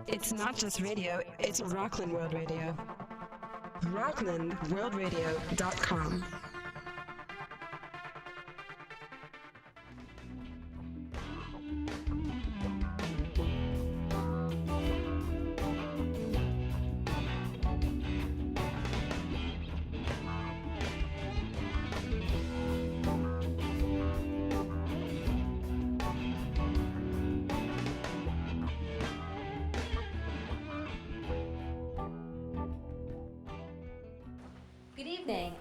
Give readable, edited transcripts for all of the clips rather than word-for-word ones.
It's not just radio, it's Rockland World Radio. RocklandWorldRadio.com.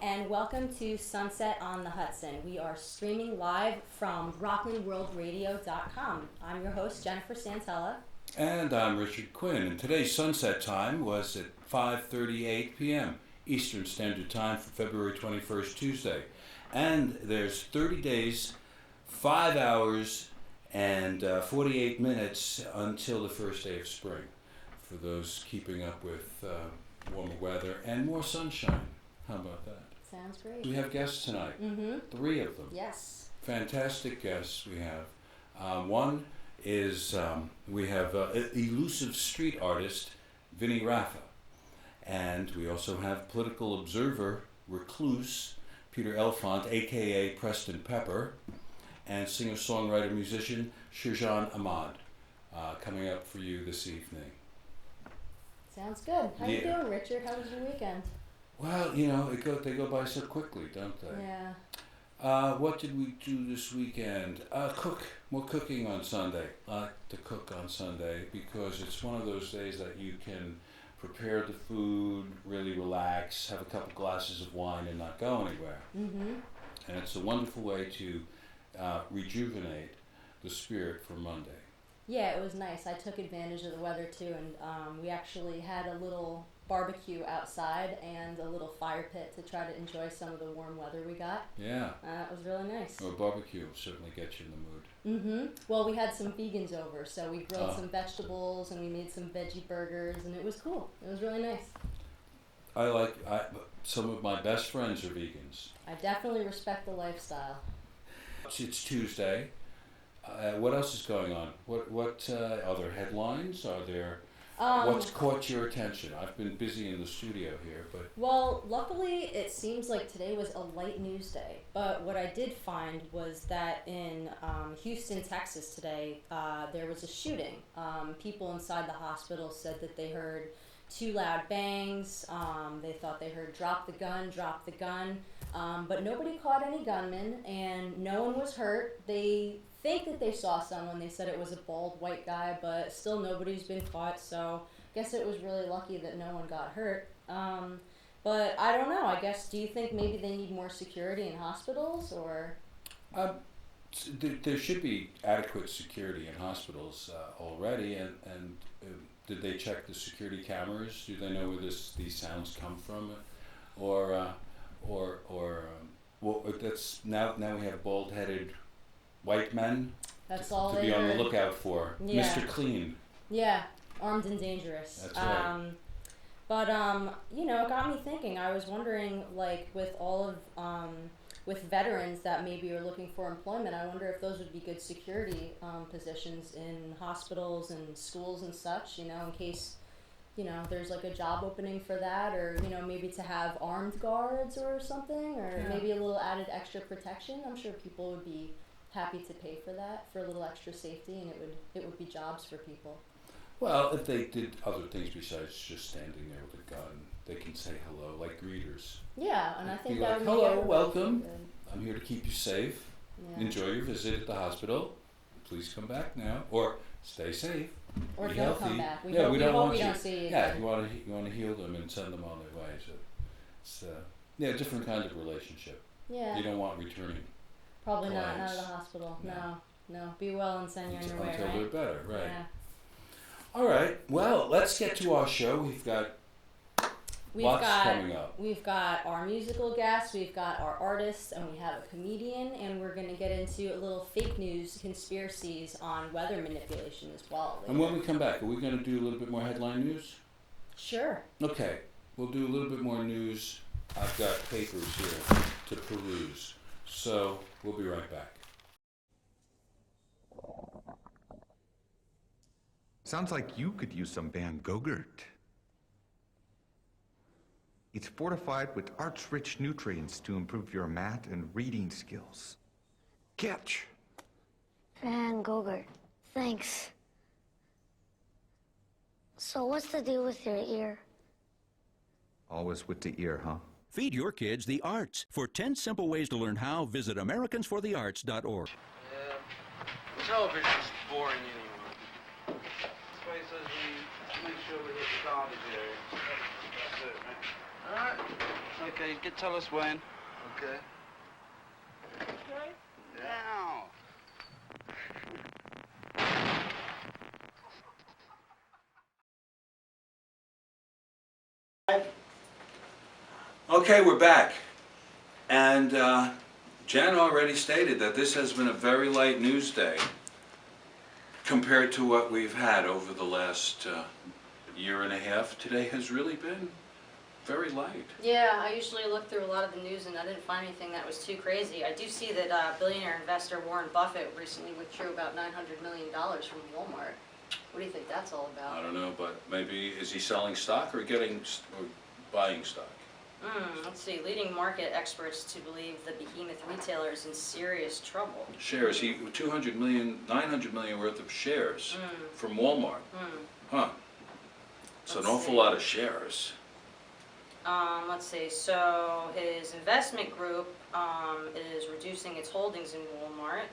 And welcome to Sunset on the Hudson. We are streaming live from RocklandWorldRadio.com. I'm your host, Jennifer Santella. And I'm Richard Quinn. And today's sunset time was at 5:38 p.m. Eastern Standard Time for February 21st, Tuesday. And there's 30 days, 5 hours, and 48 minutes until the first day of spring for those keeping up with warmer weather and more sunshine. How about that? Sounds great. We have guests tonight. Mm-hmm. 3 of them. Yes. Fantastic guests we have. One is we have elusive street artist Vinny Raffa. And we also have political observer, recluse, Peter Elfont, a.k.a. Preston Pepper, and singer-songwriter musician Sherjan Ahmad coming up for you this evening. Sounds good. How you doing, Richard? How was your weekend? Well, you know, they go by so quickly, don't they? Yeah. What did we do this weekend? More cooking on Sunday. I like to cook on Sunday because it's one of those days that you can prepare the food, really relax, have a couple glasses of wine and not go anywhere. Mm-hmm. And it's a wonderful way to rejuvenate the spirit for Monday. Yeah, it was nice. I took advantage of the weather too, and we actually had a little barbecue outside and a little fire pit to try to enjoy some of the warm weather we got. Yeah. It was really nice. Well, barbecue will certainly get you in the mood. Mm-hmm. Well, we had some vegans over, so we grilled some vegetables and we made some veggie burgers, and it was cool. It was really nice. Some of my best friends are vegans. I definitely respect the lifestyle. It's Tuesday. What else is going on? What are there headlines? Are there what's caught your attention? I've been busy in the studio here, but well, luckily it seems like today was a light news day. But what I did find was that in Houston, Texas today, there was a shooting. People inside the hospital said that they heard 2 loud bangs. They thought they heard drop the gun. But nobody caught any gunmen, and no one was hurt. They think that they saw someone. They said it was a bald white guy, but still nobody's been caught, so I guess it was really lucky that no one got hurt. But I don't know, I guess, do you think maybe they need more security in hospitals, or? There should be adequate security in hospitals already, and did they check the security cameras? Do they know where these sounds come from? Well, that's now we have bald-headed white men to be on the lookout for. Yeah. Mr. Clean. Yeah, armed and dangerous. That's right. But you know, it got me thinking. I was wondering, like, with all of with veterans that maybe are looking for employment, I wonder if those would be good security positions in hospitals and schools and such. You know, in case, you know, there's like a job opening for that, or, you know, maybe to have armed guards or something, or maybe a little added extra protection. I'm sure people would be happy to pay for that, for a little extra safety, and it would be jobs for people. Well, if they did other things besides just standing there with a gun, they can say hello, like greeters. Yeah, and I think that like, would hello, make everybody welcome. feel good. I'm here to keep you safe. Yeah. Enjoy your visit at the hospital. Please come back now, or stay safe. Or be don't healthy. come back. We Yeah, hope we don't want you. don't see you Yeah, again. you want to heal them and send them on their way. So it's a different kind of relationship. Yeah. You don't want returning Probably not clients. out of the hospital. No. No. Be well and send you on your way, until right? they're better, right? Yeah. All right. Well, let's get to our show. We've got lots coming up. We've got our musical guests, we've got our artists, and we have a comedian, and we're going to get into a little fake news conspiracies on weather manipulation as well. And when we come back, are we going to do a little bit more headline news? Sure. Okay. We'll do a little bit more news. I've got papers here to peruse. So we'll be right back. Sounds like you could use some Van Gogurt. It's fortified with arch-rich nutrients to improve your math and reading skills. Catch! Van Gogurt. Thanks. So what's the deal with your ear? Always with the ear, huh? Feed your kids the arts. For 10 simple ways to learn how, visit AmericansForTheArts.org. Yeah, television's boring anyway. That's why he says we make sure we hit the garbage area. That's it, man. All right. Okay, tell us when. Okay. Okay? Now. Okay, we're back. And Jan already stated that this has been a very light news day compared to what we've had over the last year and a half. Today has really been very light. Yeah, I usually look through a lot of the news and I didn't find anything that was too crazy. I do see that billionaire investor Warren Buffett recently withdrew about $900 million from Walmart. What do you think that's all about? I don't know, but maybe is he selling stock or buying stock? Let's see. Leading market experts to believe the behemoth retailer is in serious trouble. Shares. He 900 million worth of shares from Walmart. Huh. It's an awful lot of shares. Let's see. So his investment group is reducing its holdings in Walmart,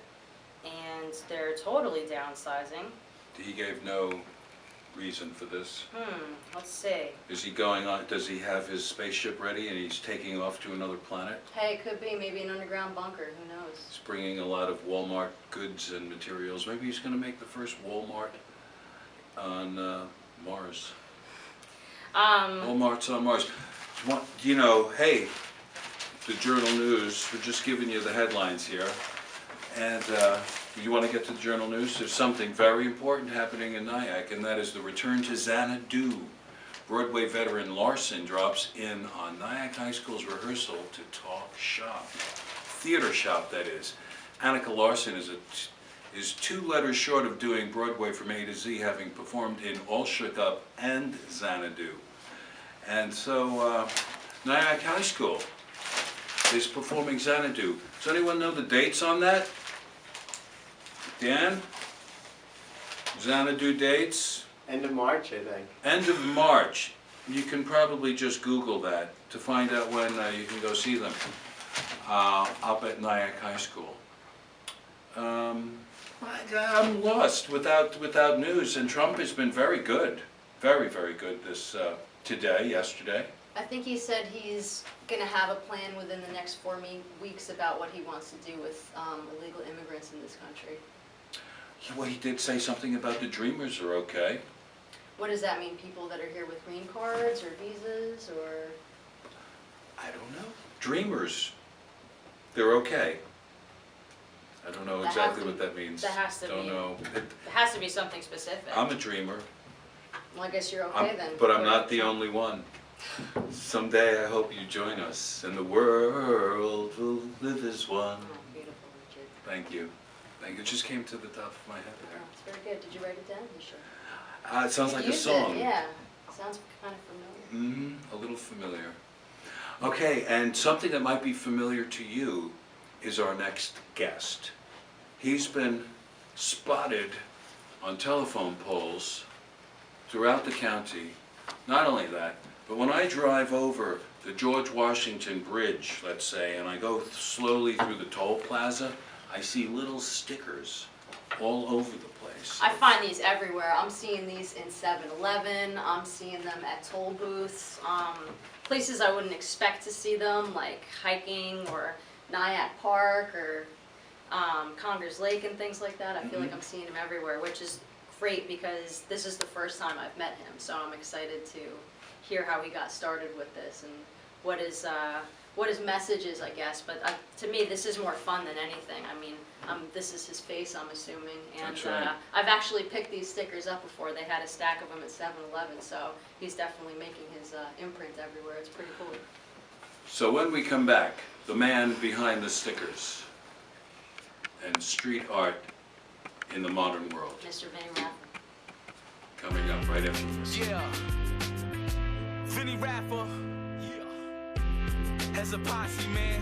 and they're totally downsizing. He gave no reason for this. Let's see. Is he going on? Does he have his spaceship ready and he's taking off to another planet? Hey, it could be maybe an underground bunker. Who knows? He's bringing a lot of Walmart goods and materials. Maybe he's going to make the first Walmart on Mars. Walmart's on Mars. You know, hey, the Journal News. We're just giving you the headlines here, and. You want to get to the Journal News? There's something very important happening in Nyack, and that is the return to Xanadu. Broadway veteran Larson drops in on Nyack High School's rehearsal to talk shop. Theater shop, that is. Annika Larson is 2 letters short of doing Broadway from A to Z, having performed in All Shook Up and Xanadu. And so Nyack High School is performing Xanadu. Does anyone know the dates on that? Dan? Xanadu dates? End of March, I think. End of March. You can probably just Google that to find out when you can go see them up at Nyack High School. I'm lost without news, and Trump has been very good, very, very good this yesterday. I think he said he's going to have a plan within the next 4 weeks about what he wants to do with illegal immigrants in this country. Well, he did say something about the Dreamers are okay. What does that mean? People that are here with green cards or visas or? I don't know. Dreamers, they're okay. I don't know exactly what that means. That has to don't be. know. It has to be something specific. I'm a dreamer. Well, I guess you're okay then. But I'm not the only one. Someday I hope you join us, and the world will live as one. Oh, beautiful, Richard. Thank you. Thank you. It just came to the top of my head there. Oh, it's very good. Did you write it down? You sure? It sounds like a song. Yeah. Sounds kind of familiar. A little familiar. Okay, and something that might be familiar to you is our next guest. He's been spotted on telephone poles throughout the county. Not only that, but when I drive over the George Washington Bridge, let's say, and I go slowly through the toll plaza, I see little stickers all over the place. I find these everywhere. I'm seeing these in 7-Eleven. I'm seeing them at toll booths. Places I wouldn't expect to see them, like hiking or Nyack Park or Congers Lake and things like that. I feel like I'm seeing them everywhere, which is great because this is the first time I've met him. So I'm excited to hear how he got started with this and what his message is, I guess. But to me, this is more fun than anything. I mean, this is his face, I'm assuming. And That's right. I've actually picked these stickers up before. They had a stack of them at 7-Eleven, so he's definitely making his imprint everywhere. It's pretty cool. So when we come back, the man behind the stickers and street art in the modern world. Mr. Vinny Raffa. right after this. Yeah. Vinny Raffa. Yeah. As a posse, man.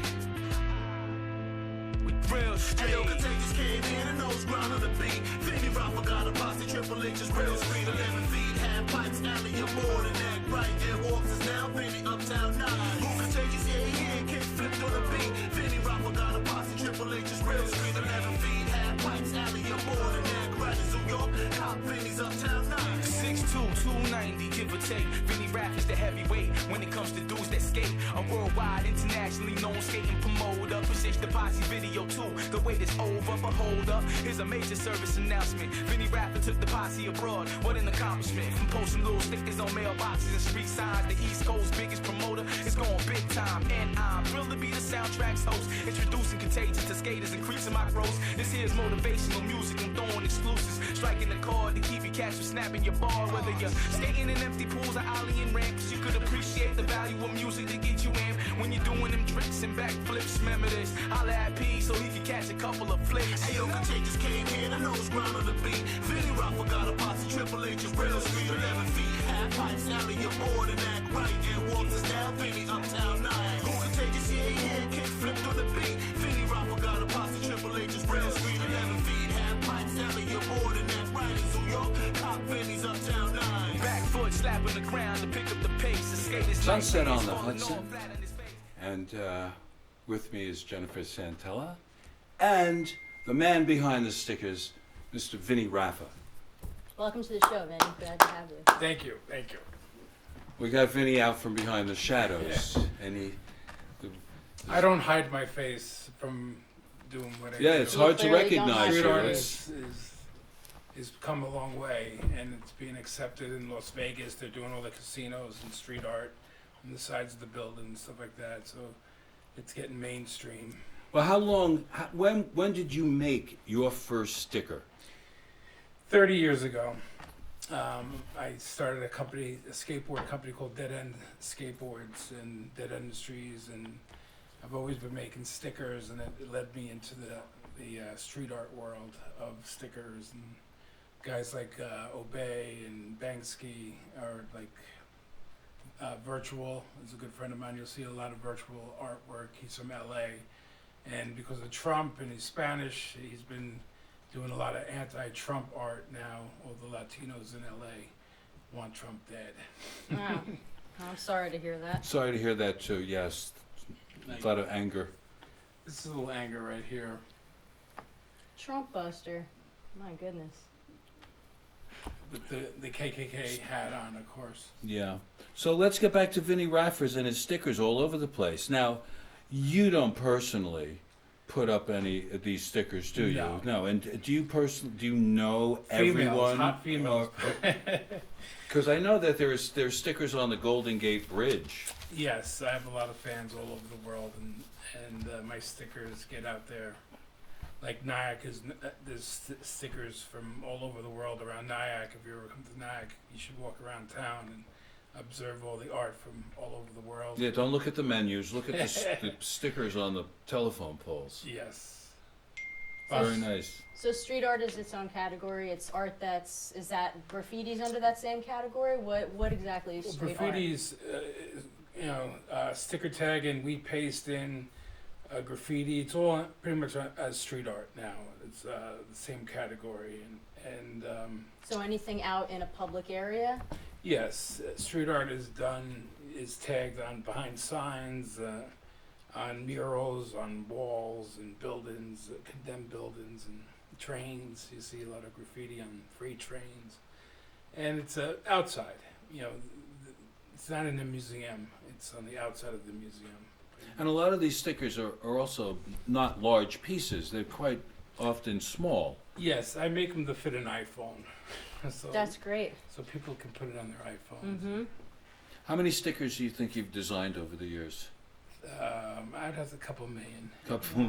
We real straight. Hey, yo, Contagious came in and nose ground on the beat. Vinny Raffa got a posse, Triple H is real street. 11 feet, half pipes, alley, you're more than that. Right there, walks is now Vinny Uptown 9. Who Contagious, yeah, kick flipped on the beat. Vinny Raffa got a posse, Triple H is real street. 11 feet, half pipes, alley, you're more than that. Right in New York, cop Vinny's Uptown 9. 6'2", 290, give or take. Vinny Raffa's the heavyweight when it comes to dudes that skate. A worldwide, internationally known skating promoter. Position the posse video too. The wait is over, but hold up. Here's a major service announcement. Vinny Raffa took the posse abroad. What an accomplishment. From posting little stickers on mailboxes and street signs, the East Coast biggest promoter is going big time. And I'm thrilled to be the soundtrack's host. Introducing Contagious to skaters, increasing my growth. This here's motivational music. I'm throwing exclusives. Striking the chord to keep you cash from snapping your ball. Whether you're skating in empty pools or ollieing ramps, you could appreciate the value of music to get you in. When you're doing them tricks and backflips, remember this. Holla at P so he can catch a couple of flicks. Hey, yo, Contagious came here, the nose ground on the beat. Vinny Raffa got a posse, Triple H is real street. 11 feet, half pipes, alley, you're more than that. Right, and walks us down, Vinny Uptown 9. Who Contagious, yeah, kick flipped on the beat. Vinny Raffa got a posse, Triple H is real street. 11 feet, half pipes, alley, you're more than that. Right, in New York, cop Vinny's Uptown 9. Back foot slapping the ground to pick up the pace. The skaters Sunset on the Hudson. And with me is Jennifer Santella. And the man behind the stickers, Mr. Vinny Raffa. Welcome to the show, Vinny. Glad to have you. Thank you. We got Vinny out from behind the shadows. Yeah. And I don't hide my face from doing what I do. Yeah, it's hard to recognize Street you. art is come a long way, and it's being accepted in Las Vegas. They're doing all the casinos and street art on the sides of the building and stuff like that. So it's getting mainstream. Well, when did you make your first sticker? 30 years ago. I started a skateboard company called Dead End Skateboards and Dead Industries, and I've always been making stickers, and it led me into the street art world of stickers. And guys like Obey and Banksy are like Virtual is a good friend of mine. You'll see a lot of Virtual artwork. He's from LA, and because of Trump and he's Spanish, he's been doing a lot of anti-Trump art now. All the Latinos in LA want Trump dead. Wow. I'm sorry to hear that. Sorry to hear that too, yes. A lot of anger. This is a little anger right here. Trump buster. My goodness. With the KKK hat on, of course. Yeah. So let's get back to Vinny Raffa's and his stickers all over the place. Now, you don't personally put up any of these stickers, do you? No. And do you know everyone? Hot females. Because I know that there's stickers on the Golden Gate Bridge. Yes, I have a lot of fans all over the world, and my stickers get out there. Like Nyack, there's stickers from all over the world around Nyack. If you ever come to Nyack, you should walk around town and observe all the art from all over the world. Yeah, don't look at the menus. Look at the stickers on the telephone poles. Yes. Very nice. So street art is its own category. It's art is that graffiti's under that same category? What exactly is street art? Graffiti's, sticker tag and wheat paste in. Graffiti, it's all pretty much as street art now. It's the same category, and so anything out in a public area? Yes, street art is tagged on behind signs, on murals, on walls and buildings, condemned buildings and trains. You see a lot of graffiti on freight trains, and it's outside. It's not in the museum. It's on the outside of the museum. And a lot of these stickers are also not large pieces. They're quite often small. Yes, I make them to fit an iPhone. So, that's great. So people can put it on their iPhones. Mm-hmm. How many stickers do you think you've designed over the years? I'd have a couple million.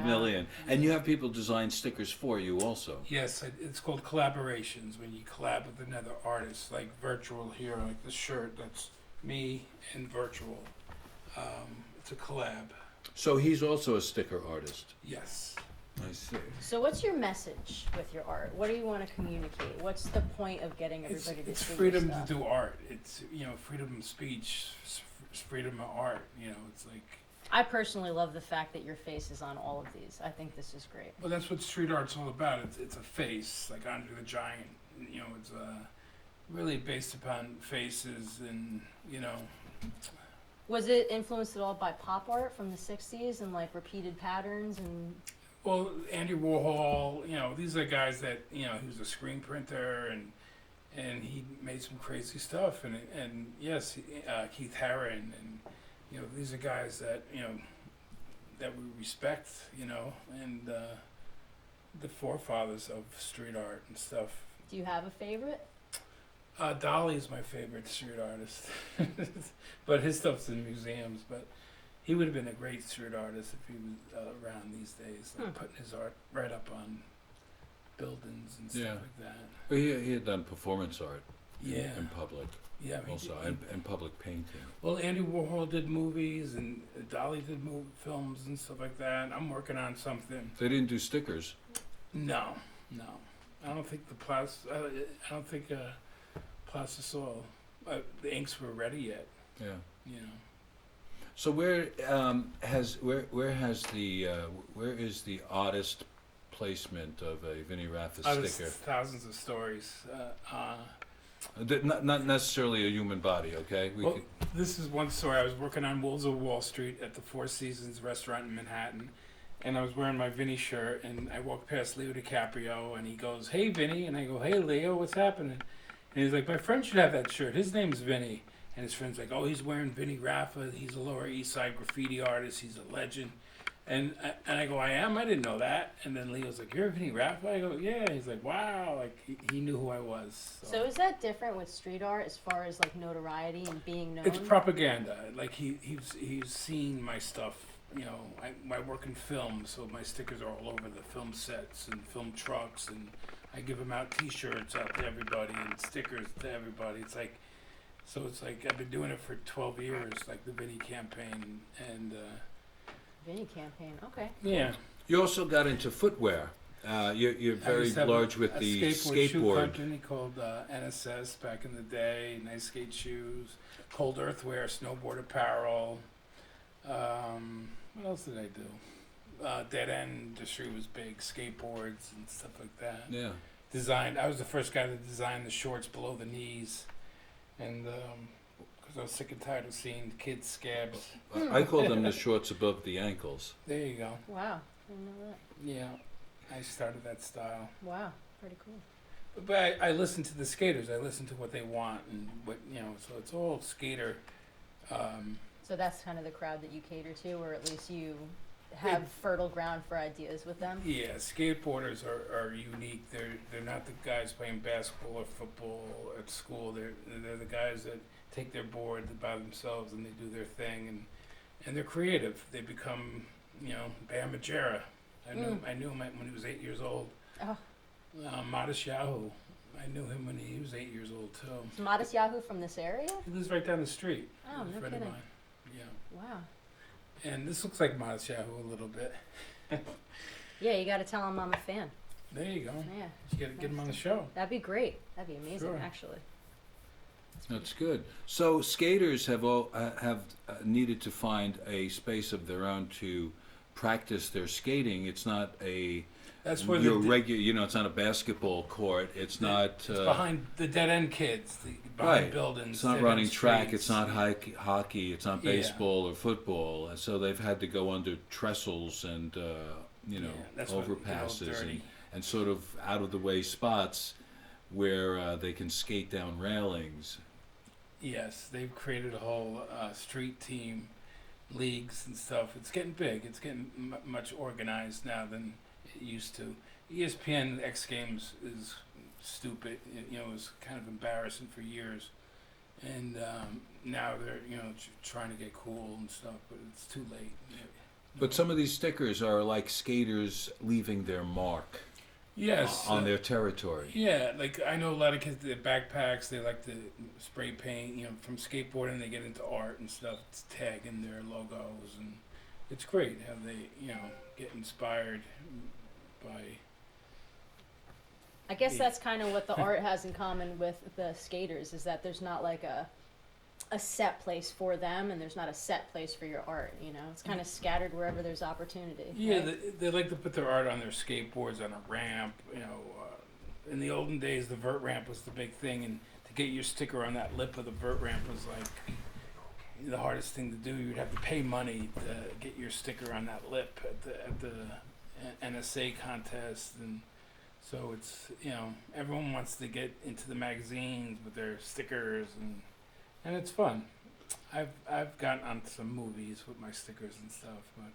Million. And you have people design stickers for you also. Yes, it's called collaborations, when you collab with another artist, like Virtual here, like the shirt, that's me and Virtual. It's a collab. So he's also a sticker artist. Yes. I see. So what's your message with your art? What do you want to communicate? What's the point of getting everybody to It's see freedom your to stuff? do art. It's, freedom of speech, freedom of art. It's like... I personally love the fact that your face is on all of these. I think this is great. Well, that's what street art's all about. It's a face, like Andre the Giant. It's really based upon faces and, Was it influenced at all by pop art from the 60s and like repeated patterns and... Well, Andy Warhol, these are guys that, he was a screen printer and he made some crazy stuff. And yes, Keith Haring, and, these are guys that, that we respect, and the forefathers of street art and stuff. Do you have a favorite? Dolly's my favorite street artist, but his stuff's in museums. But he would have been a great street artist if he was around these days, like putting his art right up on buildings and stuff like that. Well, he had done performance art in public. Yeah, also, and public painting. Well, Andy Warhol did movies, and Dolly did films and stuff like that. I'm working on something. They didn't do stickers. No. I don't think Plastisol, the inks were ready yet. Yeah. So where is the oddest placement of a Vinny Raffa sticker? Thousands of stories. Not necessarily a human body, okay? This is one story. I was working on Wolves of Wall Street at the Four Seasons restaurant in Manhattan, and I was wearing my Vinny shirt, and I walked past Leo DiCaprio, and he goes, "Hey, Vinny," and I go, "Hey, Leo, what's happening?" And he's like, "My friend should have that shirt. His name's Vinny." And his friend's like, "Oh, he's wearing Vinny Raffa. He's a Lower East Side graffiti artist. He's a legend." And I go, "I am? I didn't know that." And then Leo's like, "You're Vinny Raffa?" I go, "Yeah." He's like, "Wow." Like, he knew who I was. So is that different with street art as far as like notoriety and being known? It's propaganda. Like, he's seen my stuff. I work in film, so my stickers are all over the film sets and film trucks, and I give them out T-shirts out to everybody and stickers to everybody. It's like I've been doing it for 12 years, like the Vinny campaign and. Vinny campaign, okay. Yeah. You also got into footwear. You're very large with the skateboard. Shoe skateboard. company called NSS back in the day. Nice skate shoes, cold earthwear, snowboard apparel. What else did I do? Dead End Industry was big, skateboards and stuff like that. Yeah. I was the first guy to design the shorts below the knees, and because I was sick and tired of seeing kids' scabs. I call them the shorts above the ankles. There you go. Wow, I didn't know that. Yeah, I started that style. Wow, pretty cool. But I listen to the skaters. I listen to what they want and what So it's all skater. So that's kind of the crowd that you cater to, or at least you have fertile ground for ideas with them. Yeah, skateboarders are unique. They're not the guys playing basketball or football at school. They're the guys that take their board by themselves and they do their thing, and they're creative. They become Bam Margera. I knew him when he was 8 years old. Oh. Modest Yahoo. I knew him when he was 8 years old too. Is Modest Yahoo from this area? He lives right down the street. Oh, no kidding. Yeah. Wow. And this looks like Modest Yahoo a little bit. Yeah, you got to tell him I'm a fan. There you go. Yeah. You got to get him on the show. That'd be great. That'd be amazing, Sure. actually. That's good. So skaters have needed to find a space of their own to practice their skating. It's not That's where your regular. It's not a basketball court. It's not. It's behind the dead end kids, behind buildings. It's not dead running end track. streets. It's not hockey. It's not baseball or football. And so they've had to go under trestles and that's what, overpasses and sort of out of the way spots where they can skate down railings. Yes, they've created a whole street team, leagues and stuff. It's getting big. It's getting much organized now than it used to. ESPN X Games is stupid. It was kind of embarrassing for years, and now they're trying to get cool and stuff, but it's too late. But some of these stickers are like skaters leaving their mark. Yes. On their territory. Yeah, like I know a lot of kids, their backpacks, they like to spray paint, from skateboarding they get into art and stuff. It's tagging their logos, and it's great how they, get inspired by. I guess that's kind of what the art has in common with the skaters, is that there's not like a set place for them, and there's not a set place for your art, you know? It's kind of scattered wherever there's opportunity. Yeah, right? they like to put their art on their skateboards, on a ramp, you know. In the olden days, the vert ramp was the big thing, and to get your sticker on that lip of the vert ramp was like the hardest thing to do. You'd have to pay money to get your sticker on that lip at the NSA contest, and so it's, you know, everyone wants to get into the magazines with their stickers, and it's fun. I've gotten onto some movies with my stickers and stuff, but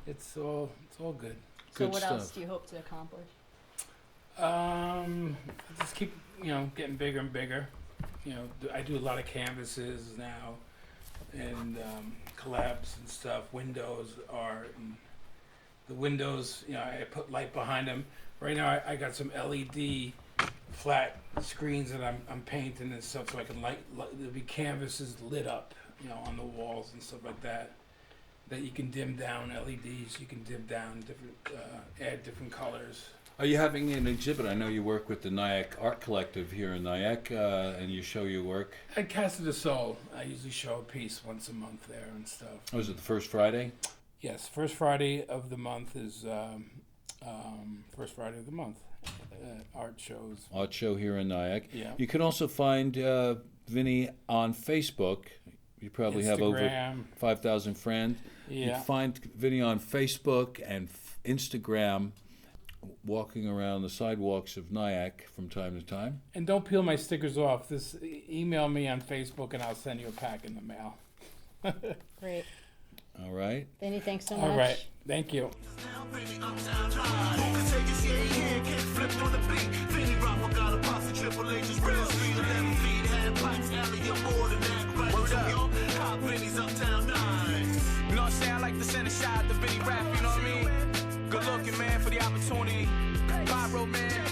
it's all good. So what else do you hope to accomplish? Just keep, you know, getting bigger and bigger. You know, I do a lot of canvases now, and collabs and stuff. Windows art, and the windows, you know, I put light behind them. Right now, I got some LED flat screens that I'm painting and stuff, so I can there'll be canvases lit up, you know, on the walls and stuff like that. That you can dim down LEDs. You can dim down different, add different colors. Are you having an exhibit? I know you work with the Nyack Art Collective here in Nyack, and you show your work. At Casa de Sol, I usually show a piece once a month there and stuff. Oh, is it the first Friday? Yes, first Friday of the month is first Friday of the month. Art shows. Art show here in Nyack. Yeah. You can also find Vinny on Facebook. You probably have over 5,000 friends. Yeah. You can find Vinny on Facebook and Instagram, walking around the sidewalks of Nyack from time to time. And don't peel my stickers off. Email me on Facebook and I'll send you a pack in the mail. Great. All right. Vinny, thanks so much. All right. Thank you. You know what I'm saying? I like to send a shout out to Vinny Raffa, you know what I mean? Good looking, man, for the opportunity. Pyro, man.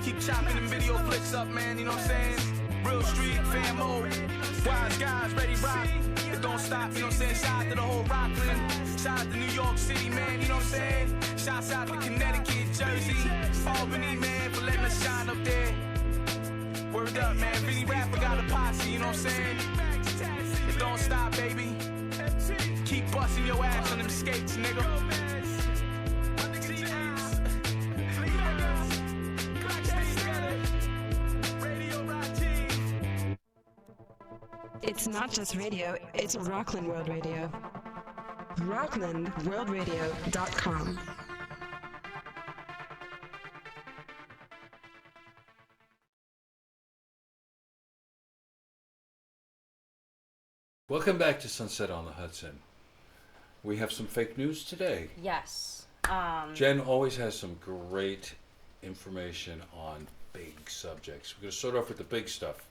Keep chopping them video flicks up, man, you know what I'm saying? Real street, fan mode. Wise guys, ready rock. It don't stop, you know what I'm saying? Shout out to the whole Rockland. Shout out to New York City, man, you know what I'm saying? Shouts out to Connecticut, Jersey, Albany, man, for letting us shine up there. Word up, man. Vinny Raffa got a posse, you know what I'm saying? It don't stop, baby. Keep busting your ass on them skates, nigga. It's not just radio, it's Rockland World Radio. RocklandWorldRadio.com. Welcome back to Sunset on the Hudson. We have some fake news today. Yes. Jen always has some great information on big subjects. We're going to start off with the big stuff.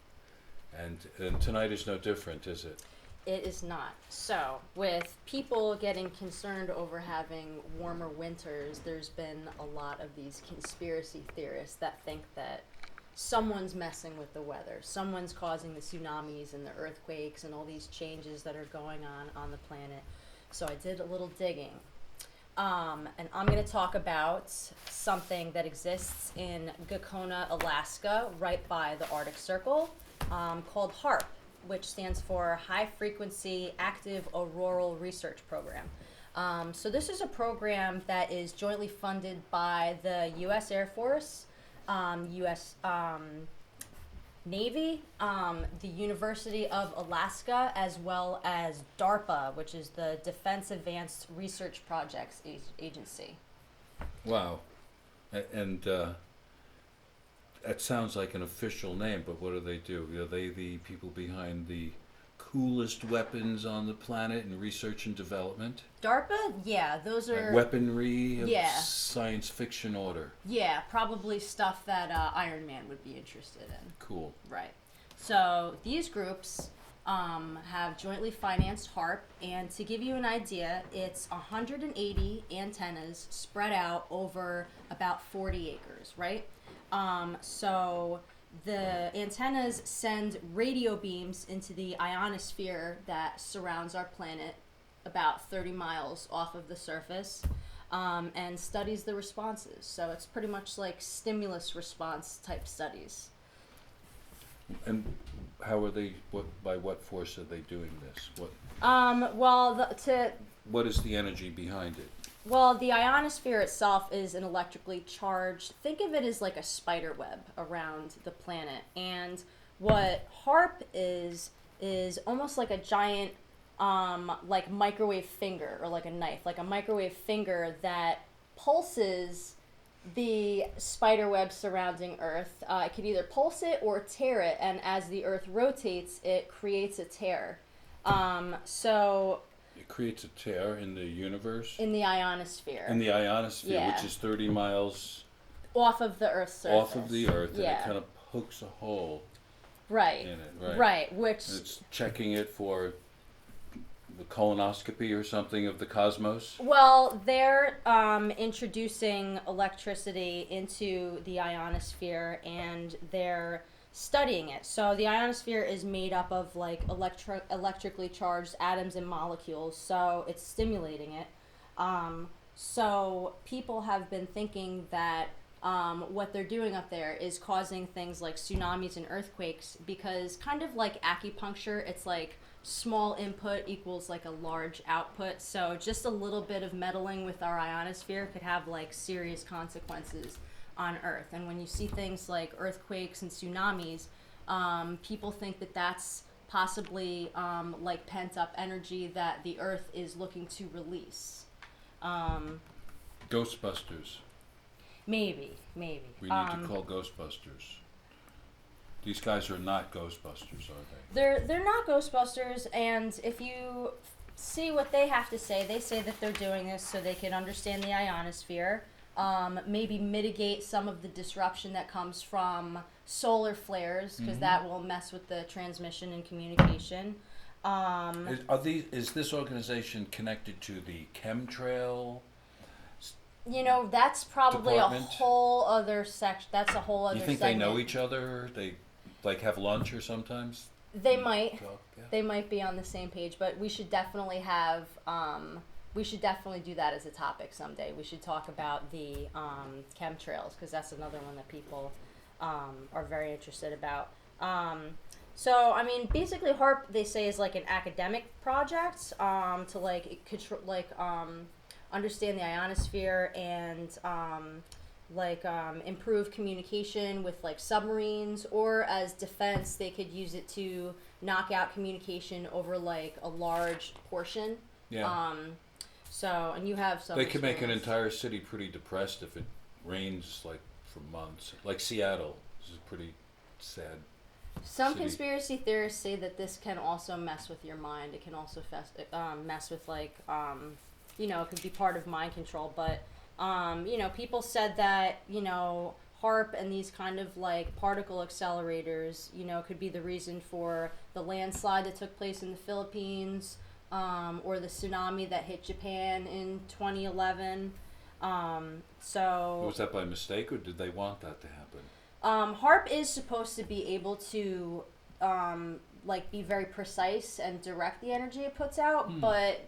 And tonight is no different, is it? It is not. So, with people getting concerned over having warmer winters, there's been a lot of these conspiracy theorists that think that someone's messing with the weather. Someone's causing the tsunamis and the earthquakes and all these changes that are going on the planet. So I did a little digging. And I'm going to talk about something that exists in Gakona, Alaska, right by the Arctic Circle, called HAARP, which stands for High Frequency Active Auroral Research Program. So this is a program that is jointly funded by the U.S. Air Force, U.S. Navy, the University of Alaska, as well as DARPA, which is the Defense Advanced Research Projects Agency. Wow. And that sounds like an official name, but what do they do? Are they the people behind the coolest weapons on the planet in research and development? DARPA? Yeah, those are... Like weaponry of science fiction order. Yeah, probably stuff that Iron Man would be interested in. Cool. Right. So these groups have jointly financed HAARP, and to give you an idea, it's 180 antennas spread out over about 40 acres, right? So the antennas send radio beams into the ionosphere that surrounds our planet about 30 miles off of the surface. and studies the responses. So it's pretty much like stimulus response type studies. And how are they? By what force are they doing this? What is the energy behind it? Well, the ionosphere itself is an electrically charged. Think of it as like a spider web around the planet, and what HARP is almost like a giant, like microwave finger or like a knife, like a microwave finger that pulses the spider web surrounding Earth. It could either pulse it or tear it, and as the Earth rotates, it creates a tear. So it creates a tear in the universe? In the ionosphere. In the ionosphere, yeah. Which is 30 miles... off of the Earth's surface. Off of the Earth, yeah. And it kind of pokes a hole right. in it, right? Right, which... And it's checking it for the colonoscopy or something of the cosmos? Well, they're introducing electricity into the ionosphere, and they're studying it. So the ionosphere is made up of like electrically charged atoms and molecules, so it's stimulating it. So people have been thinking that what they're doing up there is causing things like tsunamis and earthquakes, because kind of like acupuncture, it's like small input equals like a large output. So just a little bit of meddling with our ionosphere could have like serious consequences on Earth. And when you see things like earthquakes and tsunamis, people think that that's possibly like pent up energy that the Earth is looking to release. Ghostbusters. Maybe. We need to call Ghostbusters. These guys are not Ghostbusters, are they? They're not Ghostbusters, and if you see what they have to say, they say that they're doing this so they can understand the ionosphere, maybe mitigate some of the disruption that comes from solar flares, because that will mess with the transmission and communication. Is this organization connected to the chemtrail? You know, that's probably department? A whole other section. That's a whole other. You think segment. they know each other? They like have lunch or sometimes? They might. Talk, yeah. They might be on the same page, but we should definitely have. We should definitely do that as a topic someday. We should talk about the chemtrails, because that's another one that people are very interested about. So, I mean, basically, HARP, they say, is like an academic project to like understand the ionosphere and improve communication with like submarines, or as defense, they could use it to knock out communication over like a large portion. Yeah. And you have some. They could make an entire city pretty depressed if it rains like for months. Like Seattle, this is pretty sad. Some city. Conspiracy theorists say that this can also mess with your mind. It can also mess with like, it could be part of mind control. But, people said that, HARP and these kind of like particle accelerators, could be the reason for the landslide that took place in the Philippines, or the tsunami that hit Japan in 2011. Was that by mistake, or did they want that to happen? HARP is supposed to be able to be very precise and direct the energy it puts out, but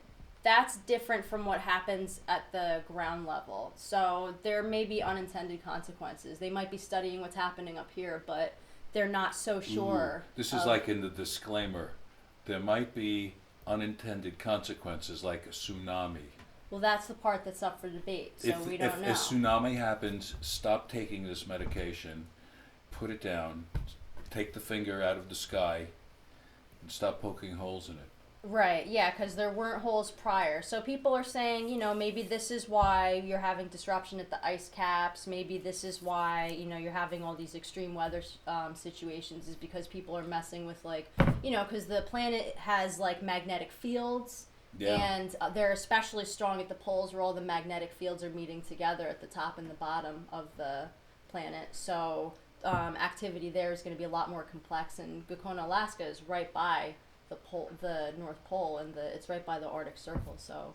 that's different from what happens at the ground level. So there may be unintended consequences. They might be studying what's happening up here, but they're not so sure. This is like in the disclaimer. There might be unintended consequences, like a tsunami. Well, that's the part that's up for debate, so we don't know. If a tsunami happens, stop taking this medication, put it down, take the finger out of the sky, and stop poking holes in it. Right, yeah, because there weren't holes prior. So people are saying, maybe this is why you're having disruption at the ice caps. Maybe this is why, you're having all these extreme weather situations, is because people are messing with, because the planet has, magnetic fields. Yeah. And they're especially strong at the poles, where all the magnetic fields are meeting together at the top and the bottom of the planet. So activity there is going to be a lot more complex. And Gakona, Alaska is right by the North Pole, and it's right by the Arctic Circle. So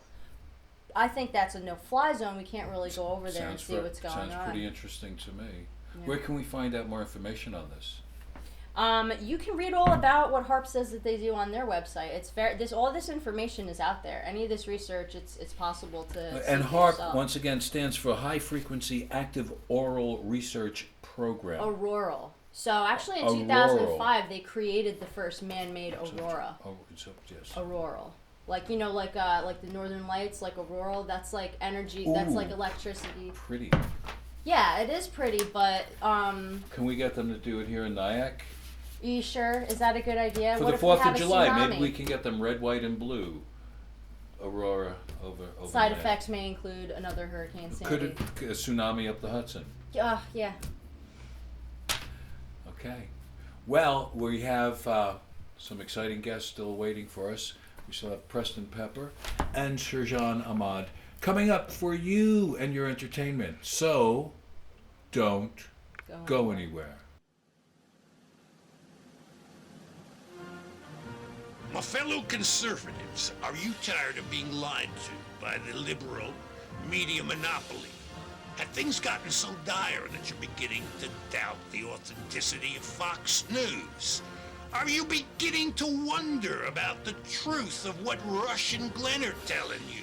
I think that's a no-fly zone. We can't really go over there and see what's going on. Sounds pretty interesting to me. Yeah. Where can we find out more information on this? You can read all about what HARP says that they do on their website. It's fair. All this information is out there. Any of this research, it's possible to. And see HARP, yourself. once again, stands for High Frequency Active Oral Research Program. Auroral. So actually, in Auroral. 2005, they created the first man-made aurora. Yes. Auroral. Like the Northern Lights, like auroral. That's like energy. That's like electricity. Pretty. Yeah, it is pretty, but Can we get them to do it here in Nyack? Are you sure? Is that a good idea? For What the if we 4th have of a July, tsunami? maybe we can get them red, white, and blue. Aurora over Side Nyack. effects may include another Hurricane Sandy. Could it a tsunami up the Hudson? Yeah. Okay. Well, we have some exciting guests still waiting for us. We still have Preston Pepper and Sherjan Ahmad coming up for you and your entertainment. So, don't go anywhere. My fellow conservatives, are you tired of being lied to by the liberal media monopoly? Have things gotten so dire that you're beginning to doubt the authenticity of Fox News? Are you beginning to wonder about the truth of what Rush and Glenn are telling you?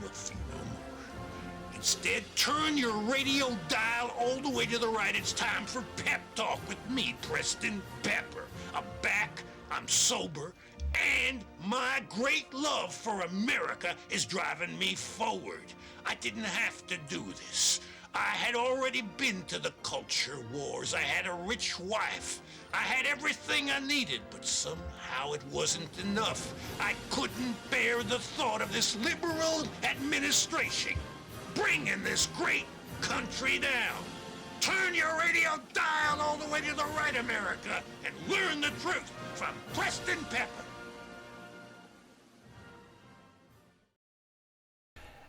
Well, fear no more. Instead, turn your radio dial all the way to the right. It's time for Pep Talk with me, Preston Pepper. I'm back, I'm sober, and my great love for America is driving me forward. I didn't have to do this. I had already been to the culture wars. I had a rich wife. I had everything I needed, but somehow it wasn't enough. I couldn't bear the thought of this liberal administration bringing this great country down. Turn your radio dial all the way to the right, America, and learn the truth from Preston Pepper.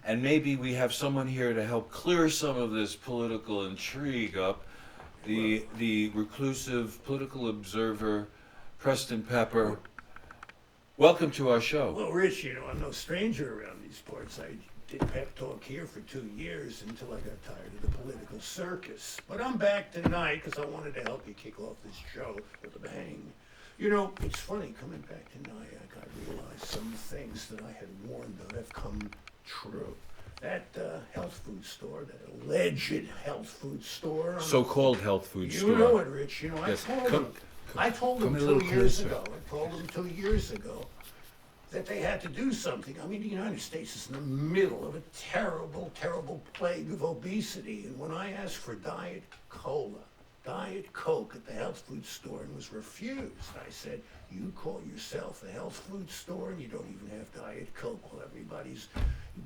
And maybe we have someone here to help clear some of this political intrigue up. The reclusive political observer, Preston Pepper. Welcome to our show. Well, Rich, I'm no stranger around these parts. I did Pep Talk here for 2 years until I got tired of the political circus. But I'm back tonight because I wanted to help you kick off this show with a bang. It's funny, coming back to Nyack, I realized some things that I had warned of have come true. That health food store, that alleged health food store. So-called health food store. You know it, Rich. Yes. I told them 2 years ago. I told them 2 years ago that they had to do something. I mean, the United States is in the middle of a terrible, terrible plague of obesity. And when I asked for Diet Coke at the health food store and was refused, I said, you call yourself a health food store and you don't even have Diet Coke while everybody's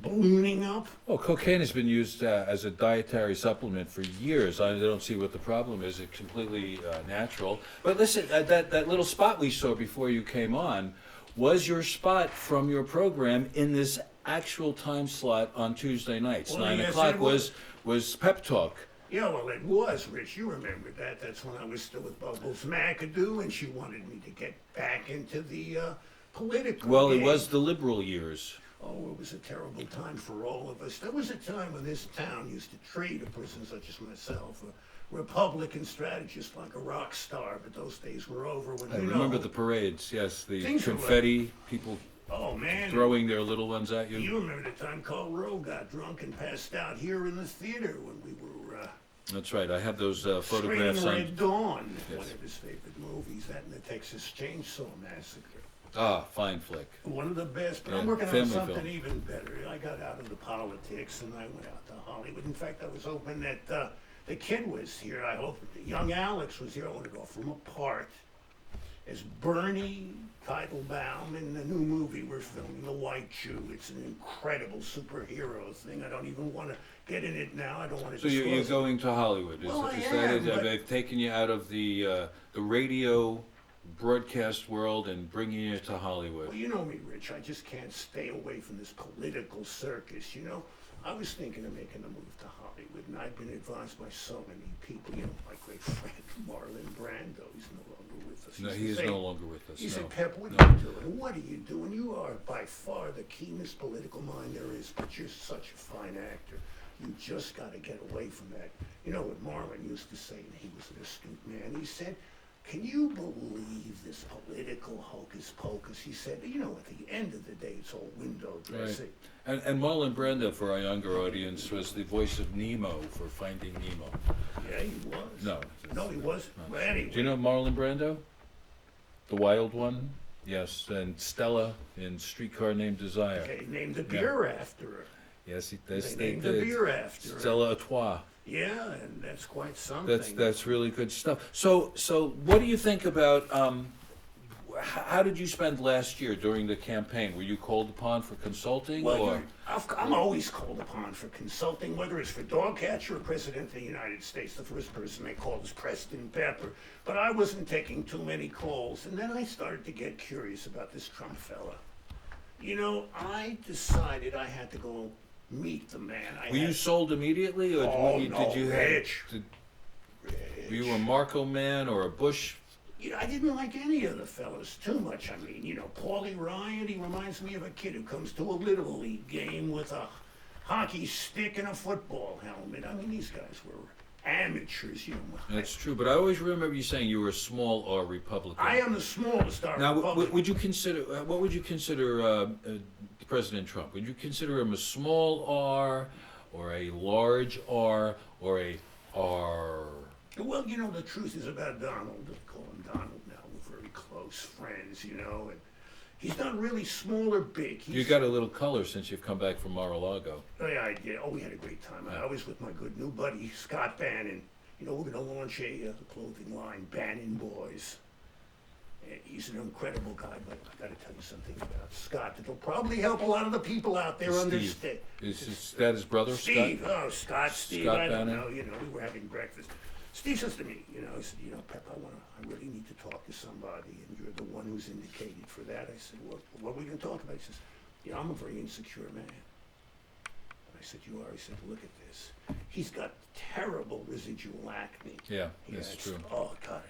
ballooning up? Well, cocaine has been used as a dietary supplement for years. I don't see what the problem is. It's completely natural. But listen, that little spot we saw before you came on was your spot from your program in this actual time slot on Tuesday nights. Well, 9 yes, o'clock it was Pep Talk. Yeah, well, it was, Rich. You remember that. That's when I was still with Bubbles McAdoo, and she wanted me to get back into the political Well, game. it was the liberal years. Oh, it was a terrible time for all of us. There was a time when this town used to treat a person such as myself, a Republican strategist, like a rock star, but those days were over. When I remember the parades, yes, the Things were confetti, people throwing their little ones at you. You remember the time Carl Rowe got drunk and passed out here in the theater when we were... That's right. I have those photographs on. Red Dawn, Yes. one of his favorite movies, that and the Texas Chainsaw Massacre. Ah, fine flick. One of the best, but Yeah, I'm working on family something film. even better. I got out of the politics and I went out to Hollywood. In fact, I was hoping that the kid was here. I hope that young Alex was here. I wanted to offer him a part as Bernie Teitelbaum in the new movie we're filming, The White Jew. It's an incredible superhero thing. I don't even want to get in it now. I don't want to. So you're going to Hollywood? Well, I is am, that it? but- They've taken you out of the radio broadcast world and bringing you to Hollywood? Well, you know me, Rich. I just can't stay away from this political circus, I was thinking of making a move to Hollywood, and I've been advised by so many people, my great friend Marlon Brando. He's no longer with us. No, he is no longer with us. He said, no. Pep, what No. are you doing? What are you doing? You are by far the keenest political mind there is, but you're such a fine actor. You just got to get away from that. You know what Marlon used to say, and he was an astute man. He said, Can you believe this political hocus pocus? He said, you know, at the end of the day, it's all window dressing. Right. And Marlon Brando, for our younger audience, was the voice of Nemo for Finding Nemo. Yeah, he was. No, he wasn't. No. But anyway. Do you know Marlon Brando? The wild one? Yes, and Stella in Streetcar Named Desire. Okay, named the beer after her. Yes, they named the beer after her. Stella Artois. Yeah, and that's quite something. That's really good stuff. So what do you think about? How did you spend last year during the campaign? Were you called upon for consulting? Well, I'm always called upon for consulting, whether it's for dog catcher or President of the United States. The first person they called was Preston Pepper. But I wasn't taking too many calls, and then I started to get curious about this Trump fella. You know, I decided I had to go meet the man. Were you sold immediately, or did you Rich. Were you a Marco man or a Bush? You know, I didn't like any of the fellas too much. I mean, you know, Paulie Ryan, he reminds me of a kid who comes to a Little League game with a hockey stick and a football helmet. I mean, these guys were amateurs, you know. That's true, but I always remember you saying you were a small R Republican. I am the smallest R now, Republican. would you consider, what would you consider President Trump? Would you consider him a small R, or a large R, or a R? Well, you know, the truth is about Donald. I call him Donald now. We're very close friends, you know, and he's not really small or big. You got a little color since you've come back from Mar-a-Lago. Oh, yeah, I did. Oh, we had a great time. I was with my good new buddy, Scott Bannon. You know, we're going to launch a clothing line, Bannon Boys. And he's an incredible guy, but I got to tell you something about Scott that'll probably help a lot of the people out there understand. Is that his brother, Steve? Scott? Oh, Scott, Steve. Scott I don't Bannon? know. You know, we were having breakfast. Steve says to me, you know, he said, you know, Pep, I really need to talk to somebody, and you're the one who's indicated for that. I said, well, what are we going to talk about? He says, you know, I'm a very insecure man. And I said, you are? He said, look at this. He's got terrible residual acne. Yeah, that's true. Oh, God.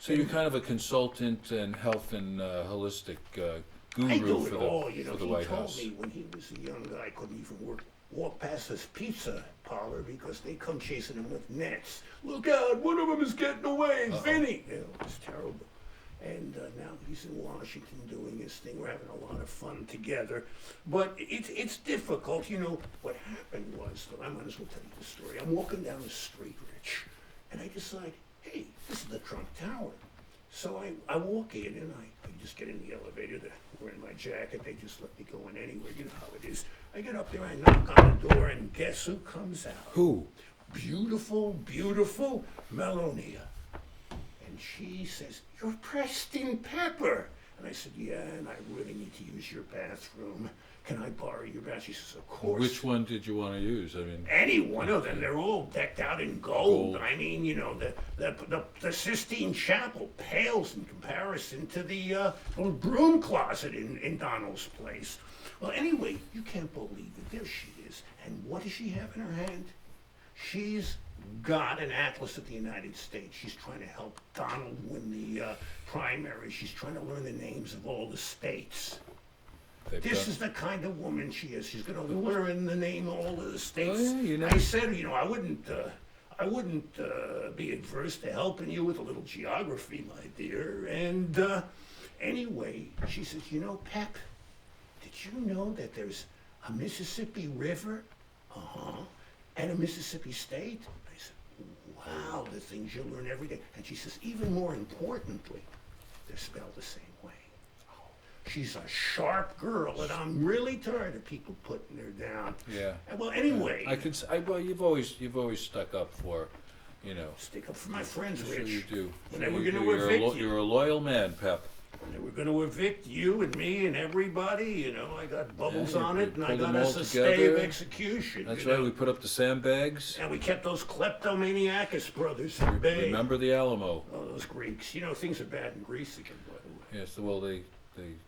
So you're kind of a consultant and health and holistic guru I do for it the, all. You know, for the he White told House. me when he was a young guy, couldn't even walk past his pizza parlor because they come chasing him with nets. Look out, one of them is getting away, Vinny. You know, it's terrible. And now he's in Washington doing his thing. We're having a lot of fun together. But it's difficult. You know, what happened was, I might as well tell you the story. I'm walking down the street, Rich, and I decide, hey, this is the Trump Tower. So I walk in and I just get in the elevator. They're wearing my jacket. They just let me go in anywhere. You know how it is. I get up there, I knock on the door, and guess who comes out? Who? Beautiful, beautiful Melonia. And she says, you're Preston Pepper. And I said, yeah, and I really need to use your bathroom. Can I borrow your bathroom? She says, of course. Which one did you want to use? I mean, any one of them. They're all decked out in gold. I mean, you know, the Sistine Chapel pales in comparison to the little broom closet in Donald's place. Well, anyway, you can't believe it. There she is. And what does she have in her hand? She's got an atlas of the United States. She's trying to help Donald win the primary. She's trying to learn the names of all the states. This is the kind of woman she is. She's going to learn the name of all of the states. Oh, yeah, you know. I said, you know, I wouldn't be adverse to helping you with a little geography, my dear. And anyway, she says, you know, Pep, did you know that there's a Mississippi River? And a Mississippi State? I said, wow, the things you learn every day. And she says, even more importantly, they're spelled the same way. She's a sharp girl, and I'm really tired of people putting her down. yeah. Well, anyway. Well, you've always stuck up for, you know. Stick up for my friends, Sure Rich. you do. When Sure they were you going do. to evict you. You're a loyal man, Pep. When they were going to evict you and me and everybody, you know, I got bubbles on it, and I pulled got them all us a stay of together. execution. That's you right. know? We put up the sandbags. And we kept those kleptomaniacus brothers at bay. Remember the Alamo? Oh, those Greeks. You know, things are bad in Greece again, by the way. Yes. Well, they.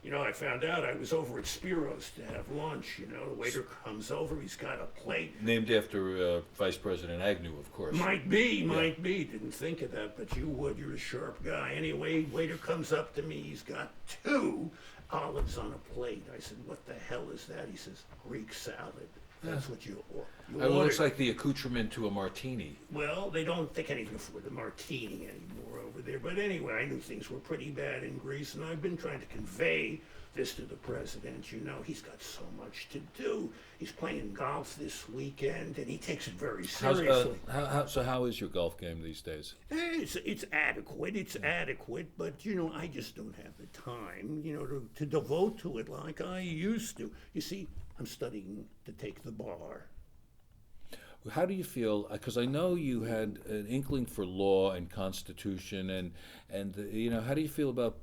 You know, I found out I was over at Spiro's to have lunch. You know, the waiter comes over. He's got a plate. Named after Vice President Agnew, of course. Might be. Didn't think of that, but you would. You're a sharp guy. Anyway, waiter comes up to me. He's got 2 olives on a plate. I said, what the hell is that? He says, Greek salad. That's what you order. It looks like the accoutrement to a martini. Well, they can't even afford the martini anymore over over there. But anyway, I knew things were pretty bad in Greece, and I've been trying to convey this to the president. You know, he's got so much to do. He's playing golf this weekend, and he takes it very seriously. So how is your golf game these days? It's adequate. It's adequate, but you know, I just don't have the time, you know, to devote to it like I used to. You see, I'm studying to take the bar. How do you feel? Because I know you had an inkling for law and constitution, and you know, how do you feel about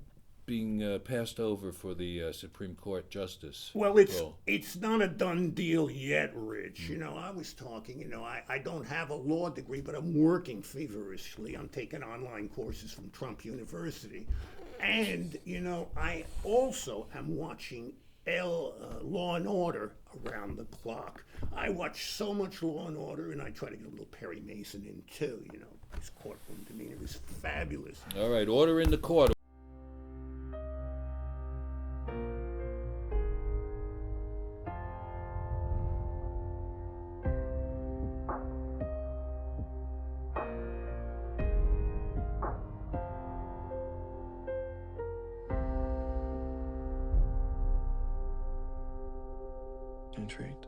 being passed over for the Supreme Court justice? Well, it's not a done deal yet, Rich. You know, I was talking. You know, I don't have a law degree, but I'm working feverishly. I'm taking online courses from Trump University, and you know, I also am watching Law and Order around the clock. I watch so much Law and Order, and I try to get a little Perry Mason in too. You know, his courtroom demeanor is fabulous. All right, order in the court. Intrigued.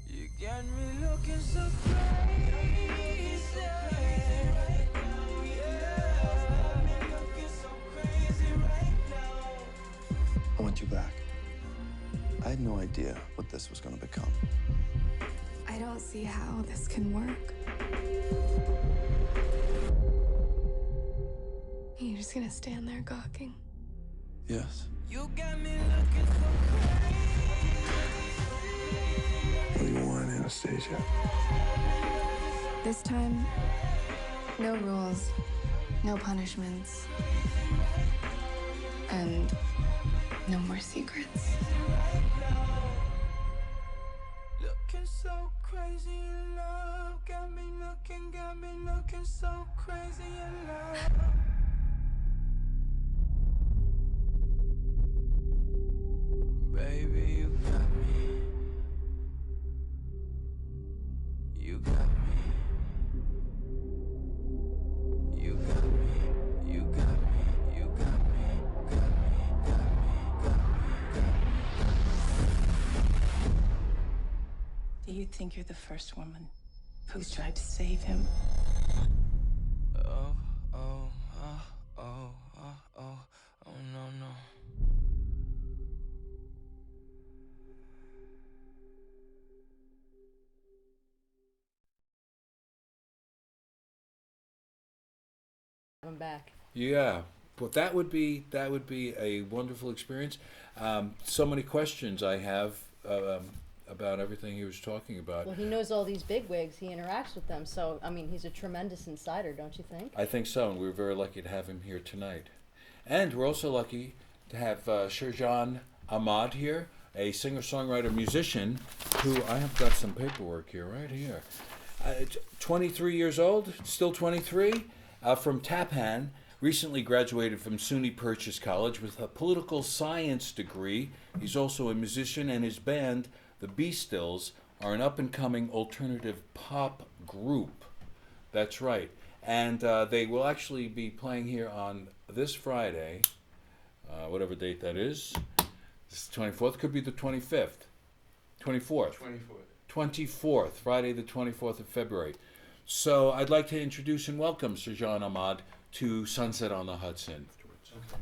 You got me looking so crazy right now, yeah. Me looking so crazy right now. I want you back. I had no idea what this was going to become. I don't see how this can work. You're just gonna stand there gawking? Yes. You got me looking so What do you want, Anastasia? This time, no rules, no punishments, and no more secrets. looking so crazy in love. Got me looking so crazy in love. Baby, you got me. You got me. You got me. You got me. You got me. Got me. Got me. Got me. Do you think you're the first woman who's tried to save him? Oh, no. I'm back. Yeah, but that would be a wonderful experience. So many questions I have about everything he was talking about. Well, he knows all these bigwigs. He interacts with them. So, I mean, he's a tremendous insider, don't you think? I think so, and we're very lucky to have him here tonight. And we're also lucky to have Sherjan Ahmad here, a singer-songwriter musician who I have got some paperwork here, right here. 23 years old, still 23, from Tappan, recently graduated from SUNY Purchase College with a political science degree. He's also a musician, and his band, the Bee Stills, are an up-and-coming alternative pop group. That's right. And they will actually be playing here on this Friday, whatever date that is. This is the 24th, could be the 25th. 24th. 24th, Friday the 24th of February. So I'd like to introduce and welcome Sherjan Ahmad to Sunset on the Hudson. Okay.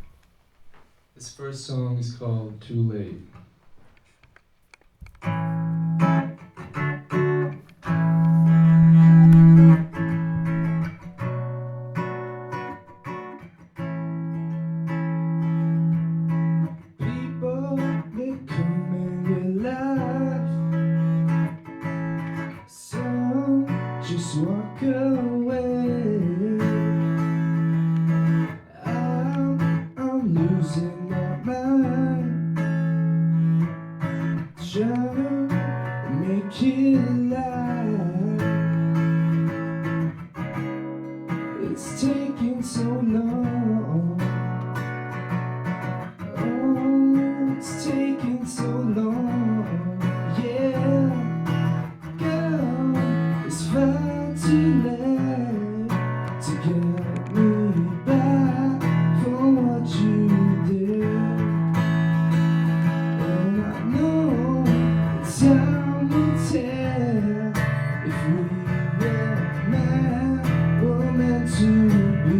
This first song is called Too Late. Walk away. I'm losing my mind, trying to make it alive. It's taking so long. Oh, it's taking so long. Yeah, girl, it's fine. to be.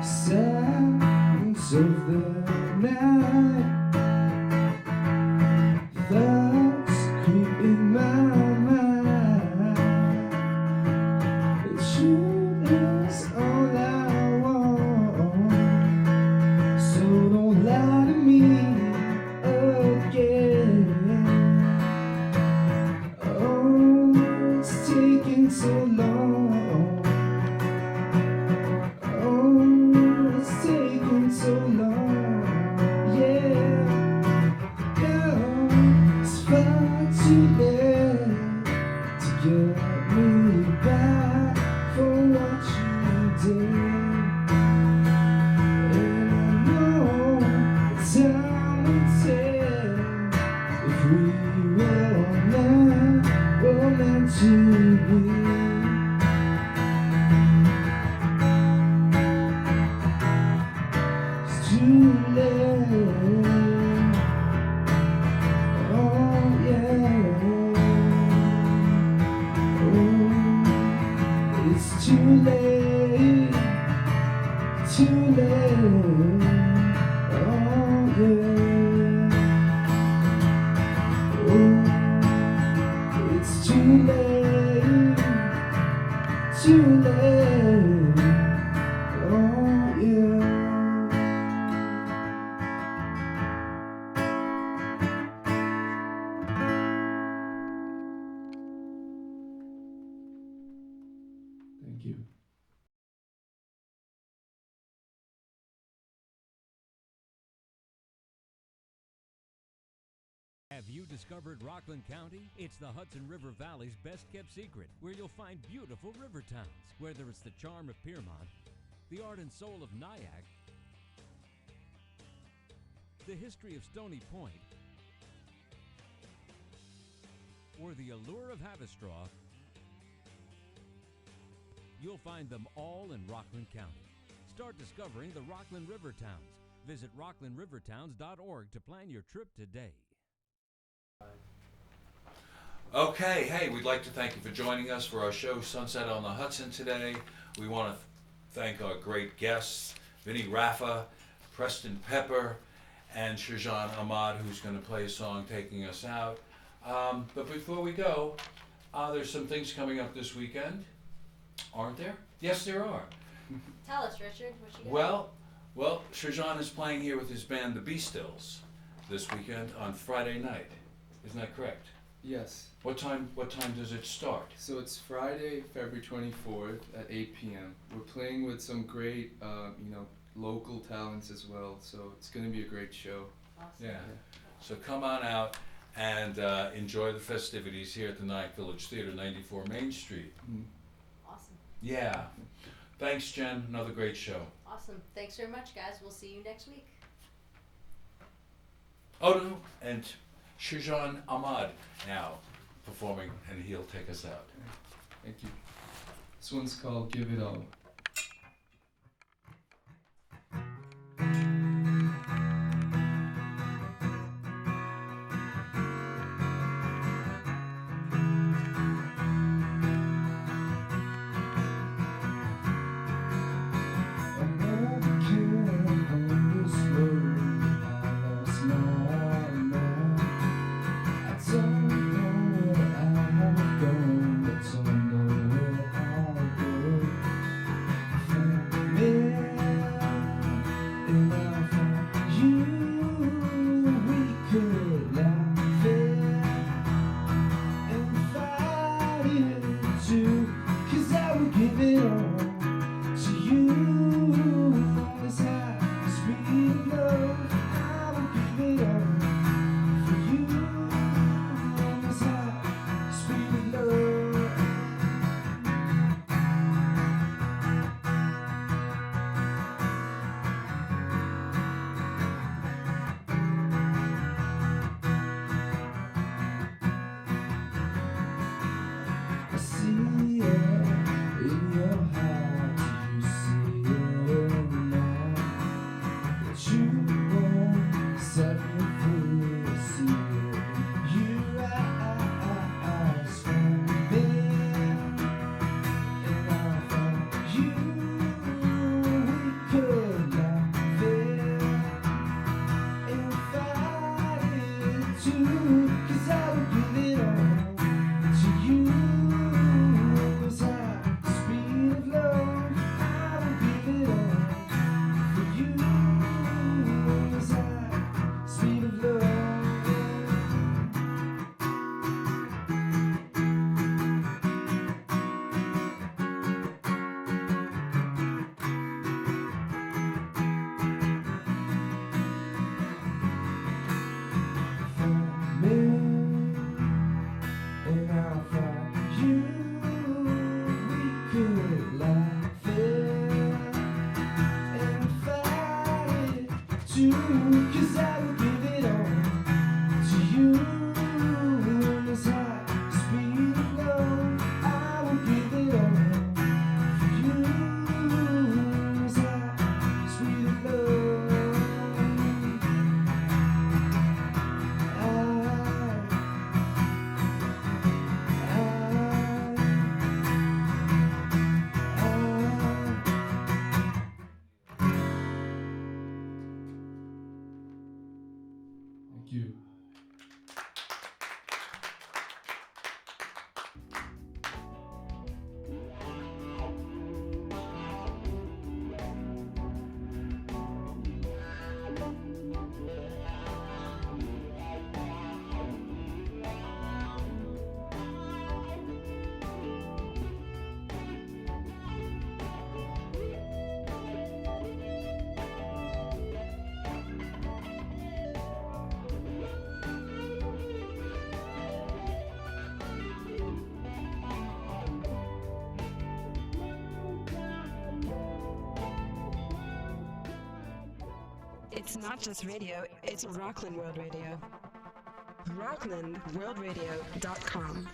Silence of the night, thoughts creep in my mind. The truth is all I want, so don't lie to me again. Oh, it's taking so long. Oh, it's taking so long. Yeah, girl, it's far too late to get me back for what you did. And I know time will tell if we were meant to be. It's too late. Oh yeah. Oh, it's too late. Too late. Oh yeah. Oh, it's too late. Too late. Oh yeah. Thank you. Have you discovered Rockland County? It's the Hudson River Valley's best-kept secret, where you'll find beautiful river towns. Whether it's the charm of Piermont, the art and soul of Nyack, the history of Stony Point, or the allure of Havistraw, you'll find them all in Rockland County. Start discovering the Rockland River Towns. Visit rocklandrivertowns.org to plan your trip today. Okay, hey, we'd like to thank you for joining us for our show Sunset on the Hudson today. We want to thank our great guests, Vinny, Raffa, Preston Pepper, and Sherjan Ahmad, who's going to play a song taking us out. But before we go, there's some things coming up this weekend, aren't there? Yes, there are. Tell us, Richard, what you got? Well, Sherjan is playing here with his band, the Be-Stills, this weekend on Friday night. Isn't that correct? Yes. What time does it start? So it's Friday, February 24th at 8 p.m. We're playing with some great, local talents as well. So it's going to be a great show. Awesome. Yeah. So come on out and enjoy the festivities here at the Nyack Village Theater, 94 Main Street. Mm. Awesome. Yeah. Thanks, Jen. Another great show. Awesome. Thanks very much, guys. We'll see you next week. Oh, no. And Sherjan Ahmad now performing, and he'll take us out. Thank you. This one's called Give It All. too, 'cause I will give it all to you. As high speed of love, I will give it all for you. As high speed of love, Thank you. It's not just radio, it's Rockland World Radio. RocklandWorldRadio.com.